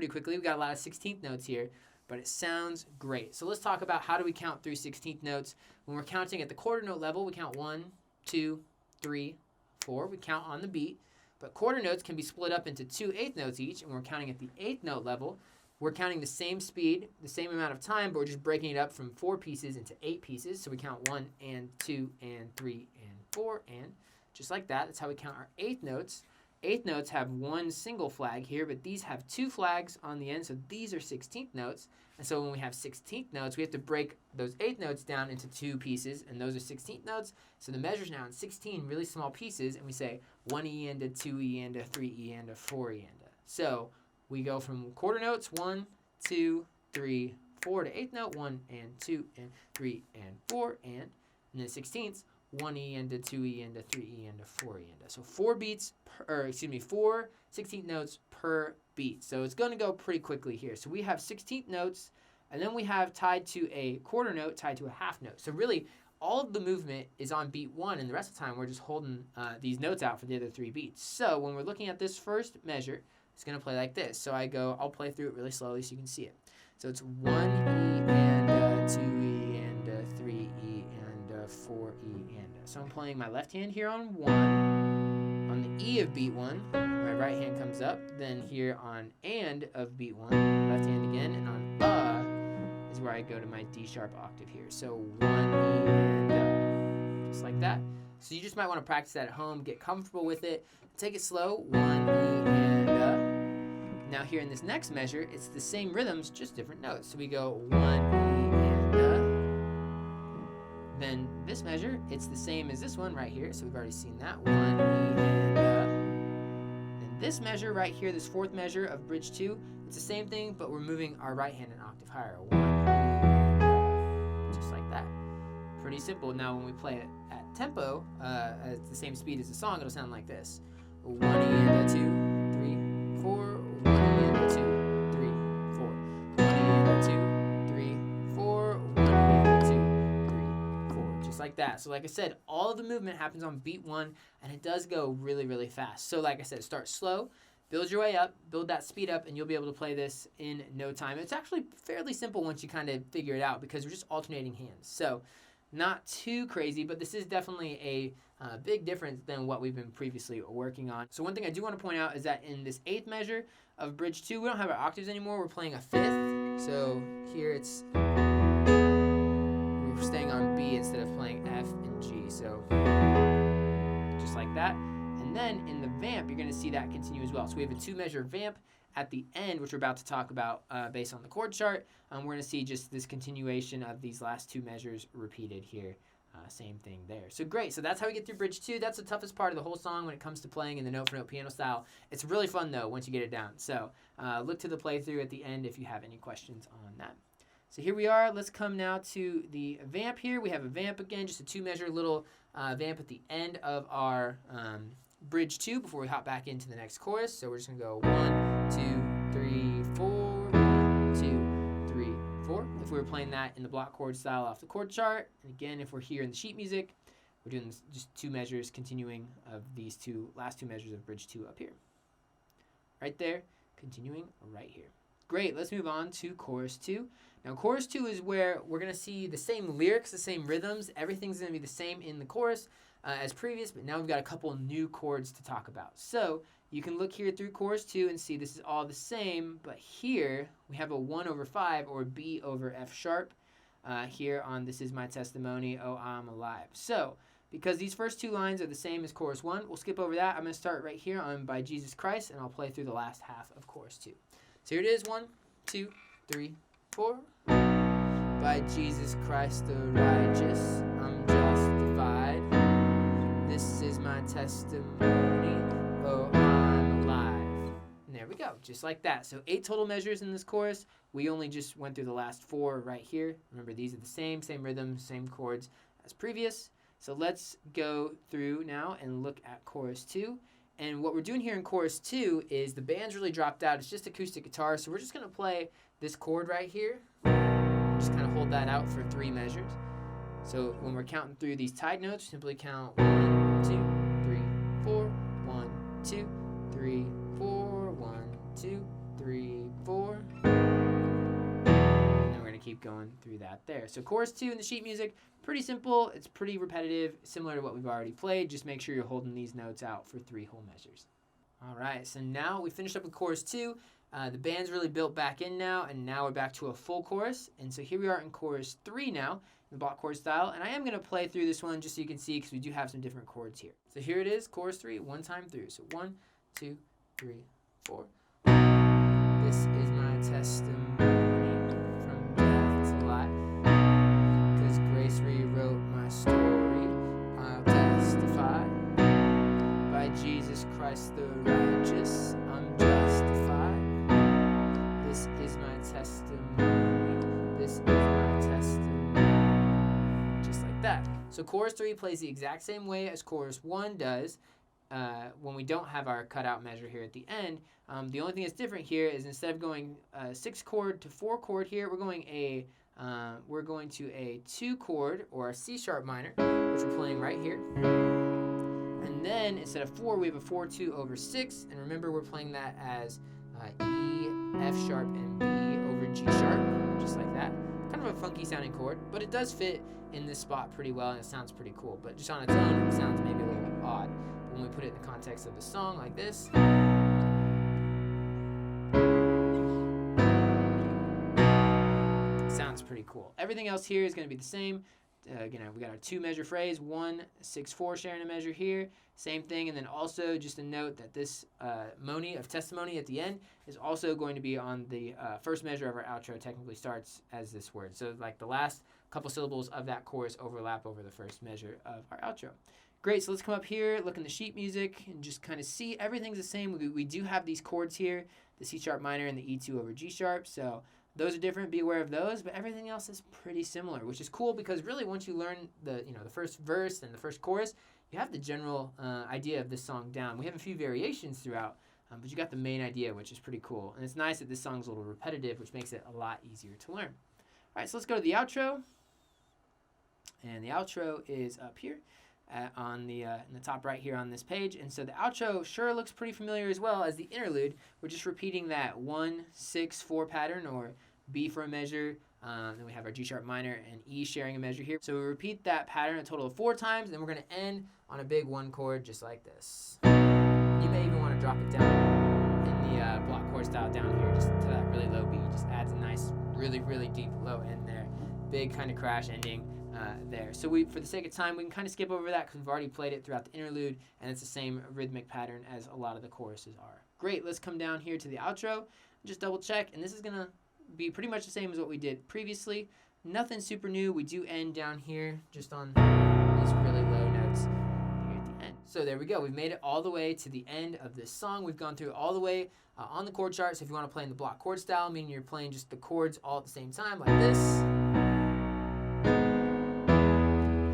quickly. We've got a lot of 16th notes here, but it sounds great. So let's talk about how do we count through 16th notes. When we're counting at the quarter note level, we count 1, 2, 3, 4. We count on the beat. But quarter notes can be split up into 2 eighth notes each, and when we're counting at the 8th note level, we're counting the same speed, the same amount of time, but we're just breaking it up from 4 pieces into 8 pieces. So we count 1 and 2 and 3 and 4 and just like that. That's how we count our eighth notes. Eighth notes have 1 single flag here, but these have 2 flags on the end, so these are 16th notes. And so when we have 16th notes, we have to break those 8th notes down into 2 pieces, and those are 16th notes. So the measure's now in 16 really small pieces, and we say 1 E and a 2 E and a 3 E and a 4 E and a. So we go from quarter notes 1, 2, 3, 4 to 8th note 1 and 2 and 3 and 4 and then 16ths 1 E and a 2 E and a 3 E and a 4 E and a. So 4 16th notes per beat. So it's going to go pretty quickly here. So we have 16th notes, and then we have tied to a quarter note, tied to a half note. So really, all of the movement is on beat 1, and the rest of the time we're just holding these notes out for the other 3 beats. So when we're looking at this first measure, it's going to play like this. So I'll play through it really slowly so you can see it. So it's 1 E and a 2 E and a 3 E and a 4 E and a. So I'm playing my left hand here on 1, on the E of beat 1, my right hand comes up, then here on and of beat 1, left hand again, and on is where I go to my D sharp octave here. So 1 E and just like that. So you just might want to practice that at home, get comfortable with it, take it slow, 1 E and Now here in this next measure, it's the same rhythms, just different notes. So we go 1 E and Then this measure, it's the same as this one right here. So we've already seen that. 1 E and And this measure right here, this fourth measure of bridge 2, it's the same thing, but we're moving our right hand an octave higher. 1 E and just like that. Pretty simple. Now when we play it at tempo, at the same speed as the song, it'll sound like this. 1 E and a 2, 3, 4. 1 E and a 2, 3, 4. 1 E and a 2, 3, 4. 1 E and a 2, 3, 4. Just like that. So like I said, all of the movement happens on beat 1, and it does go really, really fast. So like I said, start slow, build your way up, build that speed up, and you'll be able to play this in no time. It's actually fairly simple once you kind of figure it out because we're just alternating hands. So not too crazy, but this is definitely a big difference than what we've been previously working on. So one thing I do want to point out is that in this 8th measure of bridge 2, we don't have our octaves anymore. We're playing a 5th. So here we're staying on B instead of playing F and G. So just like that. And then in the vamp, you're going to see that continue as well. So we have a 2-measure vamp at the end, which we're about to talk about based on the chord chart. We're going to see just this continuation of these last 2 measures repeated here. Same thing there. So great. So that's how we get through bridge 2. That's the toughest part of the whole song when it comes to playing in the note-for-note piano style. It's really fun, though, once you get it down. So look to the playthrough at the end if you have any questions on that. So here we are. Let's come now to the vamp here. We have a vamp again, just a 2-measure little vamp at the end of our bridge 2 before we hop back into the next chorus. So we're just going to go 1, 2, 3, 4, 1, 2, 3, 4. If we were playing that in the block chord style off the chord chart, and again, if we're here in the sheet music, we're doing just 2 measures continuing of these last 2 measures of bridge 2 up here. Right there, continuing right here. Great, let's move on to chorus 2. Now chorus 2 is where we're going to see the same lyrics, the same rhythms. Everything's going to be the same in the chorus as previous, but now we've got a couple new chords to talk about. So you can look here through chorus 2 and see this is all the same, but here we have a 1/5 or B over F sharp here on This Is My Testimony, Oh, I'm Alive. So, because these first two lines are the same as chorus 1, we'll skip over that. I'm going to start right here on By Jesus Christ, and I'll play through the last half of chorus 2. So here it is, 1, 2, 3, 4. By Jesus Christ the righteous, I'm justified. This is my testimony, oh, I'm alive. And there we go, just like that. So 8 total measures in this chorus. We only just went through the last 4 right here. Remember, these are the same rhythm, same chords as previous. So let's go through now and look at chorus 2. And what we're doing here in chorus 2 is the band's really dropped out. It's just acoustic guitar. So we're just going to play this chord right here. Just kind of hold that out for 3 measures. So when we're counting through these tied notes, simply count 1, 2, 3, 4, 1, 2, 3, 4, 1, 2, 3, 4. And then we're going to keep going through that there. So chorus 2 in the sheet music, pretty simple. It's pretty repetitive, similar to what we've already played. Just make sure you're holding these notes out for 3 whole measures. All right, so now we finished up with chorus 2. The band's really built back in now, and now we're back to a full chorus. And so here we are in chorus 3 now, in the block chord style. And I am going to play through this one just so you can see, because we do have some different chords here. So here it is, chorus 3, one time through. So 1, 2, 3, 4. This is my testimony from death to life. 'Cause grace rewrote my story, I'll testify. By Jesus Christ the righteous, I'm justified. This is my testimony. This is my testimony. Just like that. So chorus 3 plays the exact same way as chorus 1 does when we don't have our cutout measure here at the end. The only thing that's different here is instead of going 6 chord to 4 chord here, we're going to a 2 chord or a C sharp minor, which we're playing right here. And then instead of 4, we have a 4-2 over 6. And remember, we're playing that as E, F sharp, and B over G sharp, just like that. Kind of a funky sounding chord, but it does fit in this spot pretty well, and it sounds pretty cool. But just on its own, it sounds maybe a little bit odd. But when we put it in the context of the song like this, it sounds pretty cool. Everything else here is going to be the same. Again, we got our 2 measure phrase, 1, 6, 4 sharing a measure here, same thing. And then also just a note that this moni of testimony at the end is also going to be on the first measure of our outro. Technically starts as this word. So like the last couple syllables of that chorus overlap over the first measure of our outro. Great, so let's come up here, look in the sheet music, and just kind of see everything's the same. We do have these chords here, the C sharp minor and the E2 over G sharp. So those are different, be aware of those, but everything else is pretty similar, which is cool because really once you learn the first verse and the first chorus, you have the general idea of this song down. We have a few variations throughout, but you got the main idea, which is pretty cool. And it's nice that this song's a little repetitive, which makes it a lot easier to learn. All right, so let's go to the outro. And the outro is up here in the top right here on this page. And so the outro sure looks pretty familiar as well as the interlude. We're just repeating that 1, 6, 4 pattern, or B for a measure. Then we have our G sharp minor and E sharing a measure here. So we repeat that pattern a total of 4 times, and then we're going to end on a big 1 chord just like this. You may even want to drop it down in the block chord style down here just to that really low B. Just adds a nice, really, really deep low end there. Big kind of crash ending there. So for the sake of time, we can kind of skip over that because we've already played it throughout the interlude, and it's the same rhythmic pattern as a lot of the choruses are. Great, let's come down here to the outro, just double check, and this is going to be pretty much the same as what we did previously. Nothing super new. We do end down here just on these really low notes here at the end. So there we go. We've made it all the way to the end of this song. We've gone through all the way on the chord chart. So if you want to play in the block chord style, meaning you're playing just the chords all at the same time like this.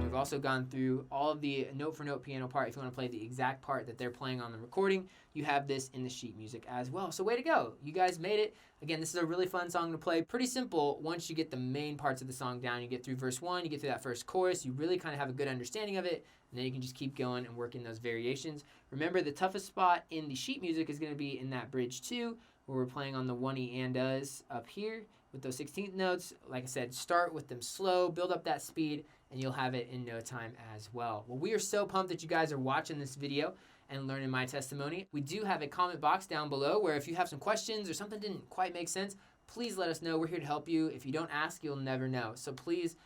We've also gone through all of the note-for-note piano part. If you want to play the exact part that they're playing on the recording, you have this in the sheet music as well. So way to go. You guys made it. Again, this is a really fun song to play. Pretty simple once you get the main parts of the song down. You get through verse 1, you get through that first chorus, you really kind of have a good understanding of it, and then you can just keep going and work in those variations. Remember, the toughest spot in the sheet music is going to be in that bridge 2, where we're playing on the 1E and does up here with those 16th notes. Like I said, start with them slow, build up that speed, and you'll have it in no time as well. Well, we are so pumped that you guys are watching this video and learning my testimony. We do have a comment box down below where if you have some questions or something didn't quite make sense, please let us know. We're here to help you. If you don't ask, you'll never know. So please,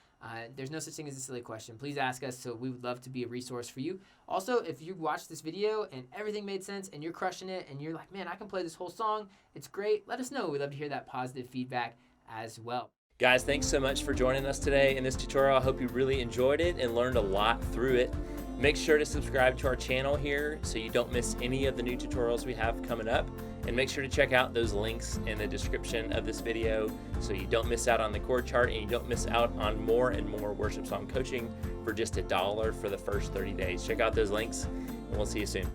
there's no such thing as a silly question. Please ask us, so we would love to be a resource for you. Also, if you watched this video and everything made sense and you're crushing it and you're like, man, I can play this whole song, it's great, let us know. We'd love to hear that positive feedback as well. Guys, thanks so much for joining us today in this tutorial. I hope you really enjoyed it and learned a lot through it. Make sure to subscribe to our channel here so you don't miss any of the new tutorials we have coming up. And make sure to check out those links in the description of this video so you don't miss out on the chord chart and you don't miss out on more and more worship song coaching for just $1 for the first 30 days. Check out those links and we'll see you soon.